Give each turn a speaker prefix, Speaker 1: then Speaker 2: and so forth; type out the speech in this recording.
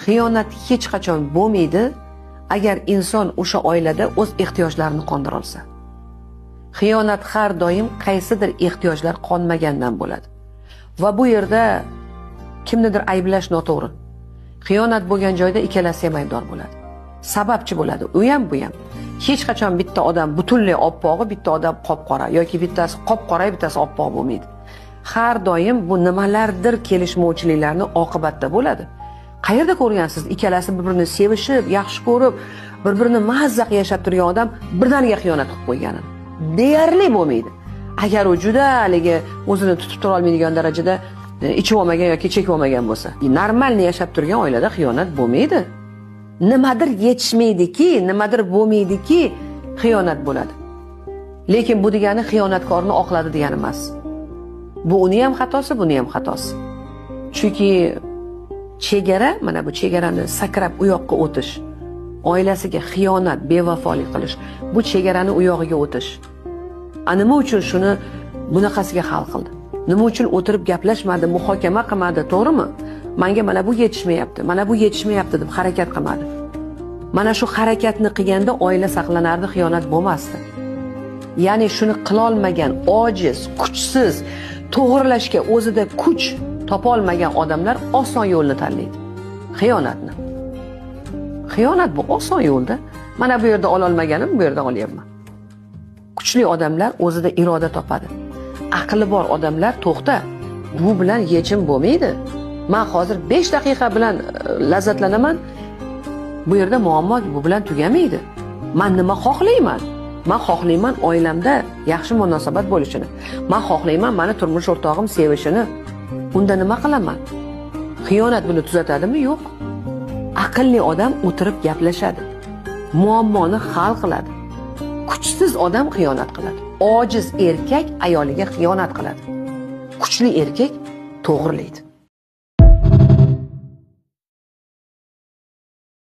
Speaker 1: xiyonat hech qachon bo'lmaydi agar inson o'sha oilada o'z ehtiyojlarini qondira olsa. Xiyonat har doim qaysidir ehtiyojlar qonmagandan bo'ladi. Va bu yerda kimnidir ayblash noto'g'ri. Xiyonat bo'lgan joyda ikkalasi ham aybdor bo'ladi. Sababchi bo'ladi, u ham bu ham. Hech qachon bitta odam butunlay oppog'i, bitta odam qop-qora yoki bittasi qop-qora, bittasi oppoq bo'lmaydi. Har doim bu nimalardir kelishmovchiliklarning oqibatida bo'ladi. Qayerda ko'rgansiz, ikkalasi bir-birini sevishib, yaxshi ko'rib, bir-birini mazza yashab turgan odam birdaniga xiyonat qilib qo'yganini? Deyarli bo'lmaydi. Agar u juda haligi o'zini tutib tura olmaydigan darajada ichib olmagan yoki chekib olmagan bo'lsa, normalni yashab turgan oilada xiyonat bo'lmaydi. Nimadir yetishmaydiki, nimadir bo'lmaydiki, xiyonat bo'ladi. Lekin bu degani xiyonatkorni oqladi degani emas. Bu uni ham xatosi, buni ham xatosi. Chunki chegara, mana bu chegarani sakrab u yoqqa o'tish, oilasiga xiyonat, bevafolik qilish, bu chegarani u yog'iga o'tish. Nima uchun shuni bunaqasiga hal qildi? Nima uchun o'tirib gaplashmadi, muhokama qilmadi, to'g'rimi? Menga mana bu yetishmayapti, mana bu yetishmayapti deb harakat qilmadi. Mana shu harakatni qilganda oila saqlanardi, xiyonat bo'lmasdi. Ya'ni shuni qila olmagan, ojiz, kuchsiz, to'g'rilashga o'zida kuch topa olmagan odamlar oson yo'lni tanlaydi. Xiyonatni. Xiyonat bu oson yo'lda. Mana bu yerda ola olmaganim, bu yerda olyapman. Kuchli odamlar o'zida iroda topadi. Aqli bor odamlar to'xta, bu bilan yechim bo'lmaydi. Men hozir 5 daqiqa bilan lazzatlanaman. Bu yerda muammo bu bilan tugamaydi. Men nima xohlayman? Men xohlayman oilamda yaxshi munosabat bo'lishini. Men xohlayman meni turmush o'rtog'im sevishini. Unda nima qilaman? Xiyonat buni tuzatadimi? Yo'q. Aqlli odam o'tirib gaplashadi. Muammoni hal qiladi. Kuchsiz odam xiyonat qiladi. Ojiz erkak ayoliga xiyonat qiladi. Kuchli erkak to'g'rilaydi.